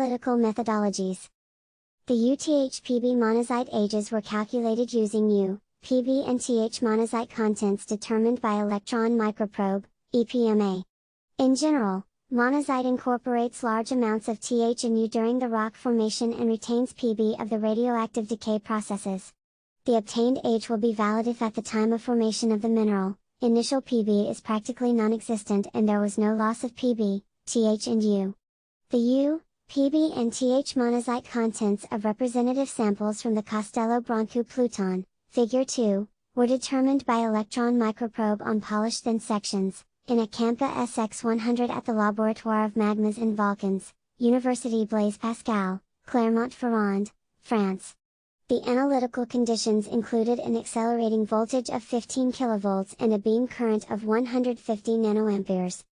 Analytical methodologies. The UTH-PB monazite ages were calculated using U, PB and TH monazite contents determined by electron microprobe, EPMA. In general, monazite incorporates large amounts of TH and U during the rock formation and retains PB of the radioactive decay processes. The obtained age will be valid if at the time of formation of the mineral, initial PB is practically non-existent and there was no loss of PB, TH and U. The U, PB and TH monazite contents of representative samples from the Castelo Branco Pluton, Figure 2, were determined by electron microprobe on polished thin sections, in a Campa SX100 at the Laboratoire of Magmas and Volcans, Université Blaise Pascal, Clermont-Ferrand, France. The analytical conditions included an accelerating voltage of 15 kV and a beam current of 150 nanoamperes.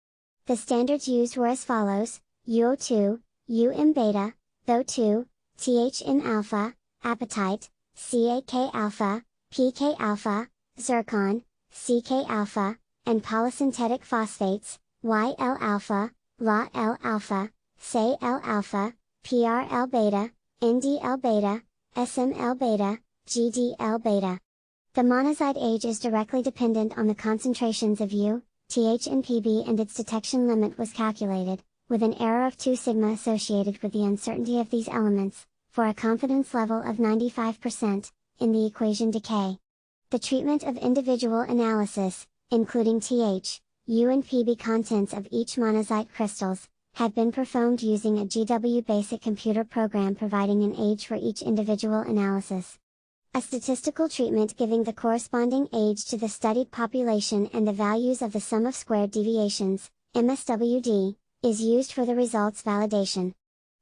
The standards used were as follows: UO2, UM beta, THO2, THM alpha, apatite, CAK alpha, PK alpha, zircon, CK alpha, and polysynthetic phosphates, YL alpha, LA-L alpha, SAL alpha, PRL beta, NDL beta, SML beta, GDL beta. The monazite age is directly dependent on the concentrations of U, TH and PB, and its detection limit was calculated, with an error of 2 sigma associated with the uncertainty of these elements, for a confidence level of 95%, in the equation decay. The treatment of individual analysis, including TH, U and PB contents of each monazite crystals, had been performed using a GW basic computer program providing an age for each individual analysis. A statistical treatment giving the corresponding age to the studied population and the values of the sum of squared deviations, MSWD, is used for the results validation.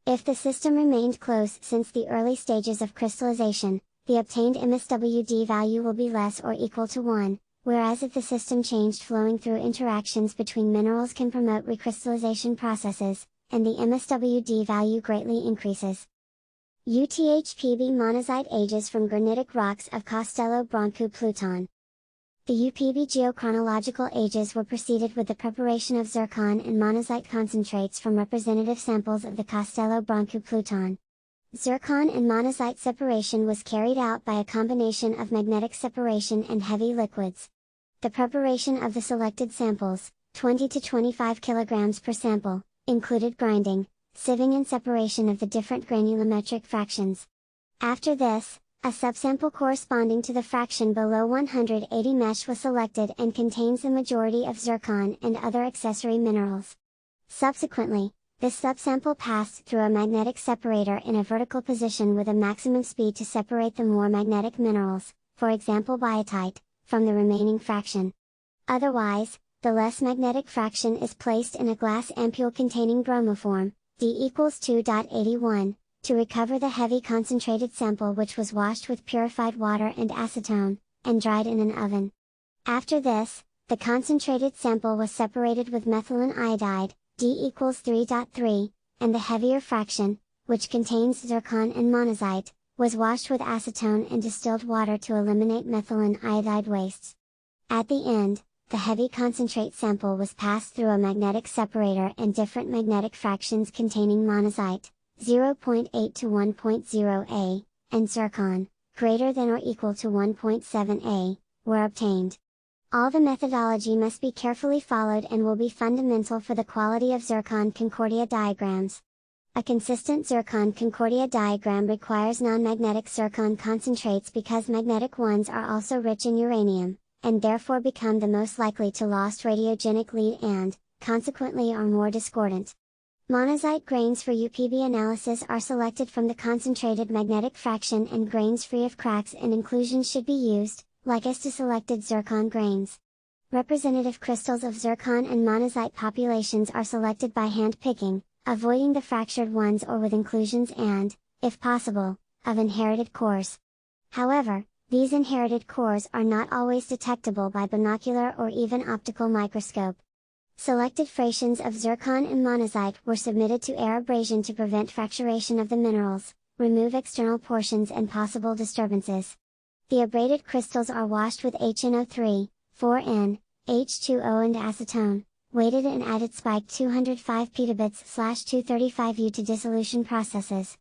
If the system remained close since the early stages of crystallization, the obtained MSWD value will be less or equal to 1, whereas if the system changed flowing through interactions between minerals can promote recrystallization processes, and the MSWD value greatly increases. UTH-PB monazite ages from granitic rocks of Castelo Branco Pluton. The UPB geochronological ages were preceded with the preparation of zircon and monazite concentrates from representative samples of the Castelo Branco Pluton. Zircon and monazite separation was carried out by a combination of magnetic separation and heavy liquids. The preparation of the selected samples, 20 to 25 kg per sample, included grinding, sieving and separation of the different granulometric fractions. After this, a subsample corresponding to the fraction below 180 mesh was selected and contains the majority of zircon and other accessory minerals. Subsequently, this subsample passed through a magnetic separator in a vertical position with a maximum speed to separate the more magnetic minerals, for example biotite, from the remaining fraction. Otherwise, the less magnetic fraction is placed in a glass ampule containing bromoform, D equals 2.81, to recover the heavy concentrated sample, which was washed with purified water and acetone, and dried in an oven. After this, the concentrated sample was separated with methylene iodide, D equals 3.3, and the heavier fraction, which contains zircon and monazite, was washed with acetone and distilled water to eliminate methylene iodide wastes. At the end, the heavy concentrate sample was passed through a magnetic separator and different magnetic fractions containing monazite, 0.8 to 1.0 A, and zircon, greater than or equal to 1.7 A, were obtained. All the methodology must be carefully followed and will be fundamental for the quality of zircon Concordia diagrams. A consistent zircon Concordia diagram requires non-magnetic zircon concentrates because magnetic ones are also rich in uranium, and therefore become the most likely to lost radiogenic lead and, consequently are more discordant. Monazite grains for UPB analysis are selected from the concentrated magnetic fraction, and grains free of cracks and inclusions should be used, like as to selected zircon grains. Representative crystals of zircon and monazite populations are selected by hand picking, avoiding the fractured ones or with inclusions and, if possible, of inherited cores. However, these inherited cores are not always detectable by binocular or even optical microscope. Selected fractions of zircon and monazite were submitted to air abrasion to prevent fracturation of the minerals, remove external portions and possible disturbances. The abraded crystals are washed with HNO3, 4N, H2O and acetone, weighted and added spiked 205 petabits/235 U to dissolution processes.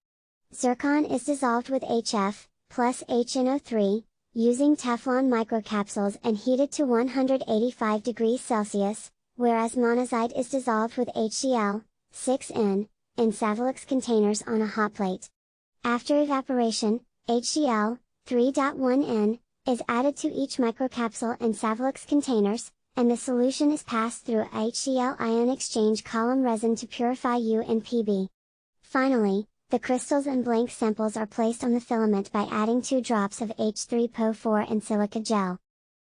Zircon is dissolved with HF, plus HNO3, using Teflon microcapsules and heated to 185 degrees Celsius, whereas monazite is dissolved with HCl, 6N, in Savolix containers on a hot plate. After evaporation, HCl, 3.1N, is added to each microcapsule in Savolix containers, and the solution is passed through a HCl ion exchange column resin to purify U and Pb. Finally, the crystals and blank samples are placed on the filament by adding 2 drops of H3PO4 and silica gel.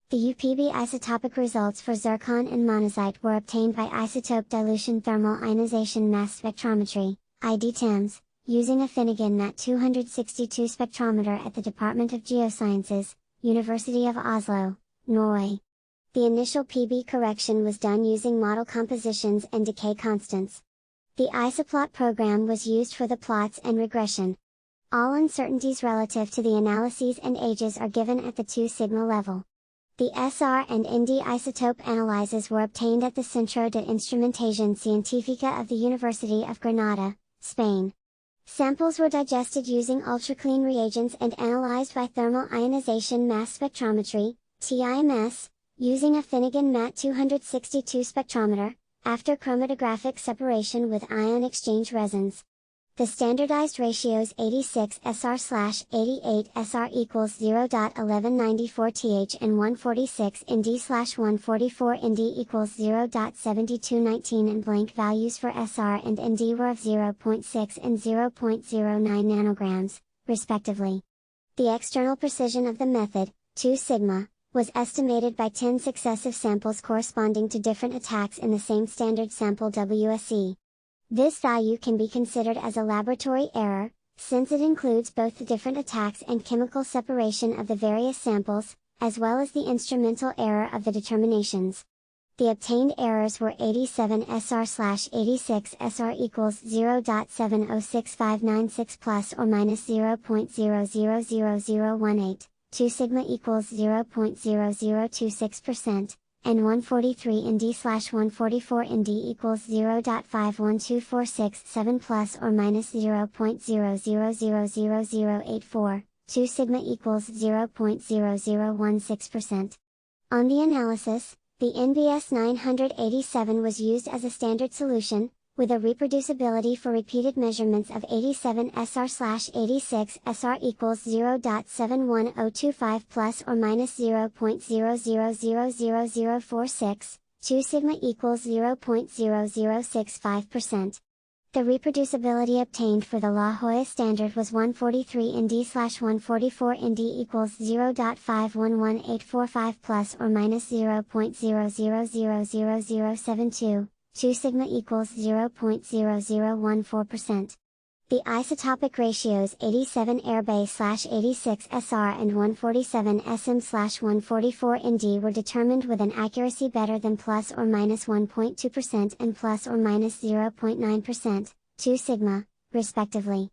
The UPB isotopic results for zircon and monazite were obtained by isotope dilution thermal ionization mass spectrometry, IDTEMS, using a Finnegan MAT 262 spectrometer at the Department of Geosciences, University of Oslo, Norway. The initial PB correction was done using model compositions and decay constants. The isoplot program was used for the plots and regression. All uncertainties relative to the analyses and ages are given at the 2 sigma level. The SR and ND isotope analyses were obtained at the Centro de Instrumentación Científica of the University of Granada, Spain. Samples were digested using ultraclean reagents and analyzed by thermal ionization mass spectrometry, TIMS, using a Finnegan MAT 262 spectrometer, after chromatographic separation with ion exchange resins. The standardized ratios 86 SR/88 SR equals 0.1194 th and 146 ND/144 ND equals 0.7219 and blank values for SR and ND were of 0.6 and 0.09 nanograms, respectively. The external precision of the method, 2 sigma, was estimated by 10 successive samples corresponding to different attacks in the same standard sample WSE. This value can be considered as a laboratory error, since it includes both the different attacks and chemical separation of the various samples, as well as the instrumental error of the determinations. The obtained errors were 87 SR/86 SR equals 0.706596 plus or minus 0.000018. 2 sigma equals 0.0026%, and 143 ND/144 ND equals 0.512467 plus or minus 0.000084, 2 sigma equals 0.0016%. On the analysis, the NBS 987 was used as a standard solution, with a reproducibility for repeated measurements of 87 SR/86 SR equals 0.71025 plus or minus 0.000046, 2 sigma equals 0.0065%. The reproducibility obtained for the La Jolla standard was 143 ND/144 ND equals 0.511845 plus or minus 0.000072. 2 sigma equals 0.0014%. The isotopic ratios 87 airbase/86 SR and 147 SM/144 ND were determined with an accuracy better than plus or minus 1.2% and plus or minus 0.9%, 2 sigma, respectively.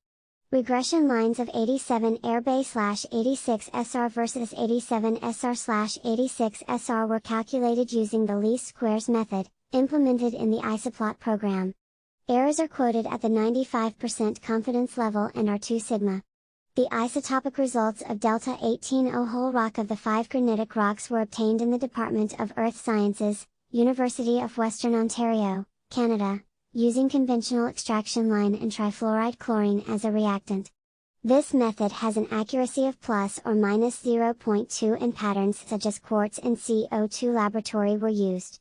Regression lines of 87 airbase/86 SR versus 87 SR/86 SR were calculated using the least squares method, implemented in the isoplot program. Errors are quoted at the 95% confidence level and are 2 sigma. The isotopic results of delta 18O whole rock of the 5 granitic rocks were obtained in the Department of Earth Sciences, University of Western Ontario, Canada, using conventional extraction lime and trifluoride chlorine as a reactant. This method has an accuracy of plus or minus 0.2 and patterns such as quartz and CO2 laboratory were used.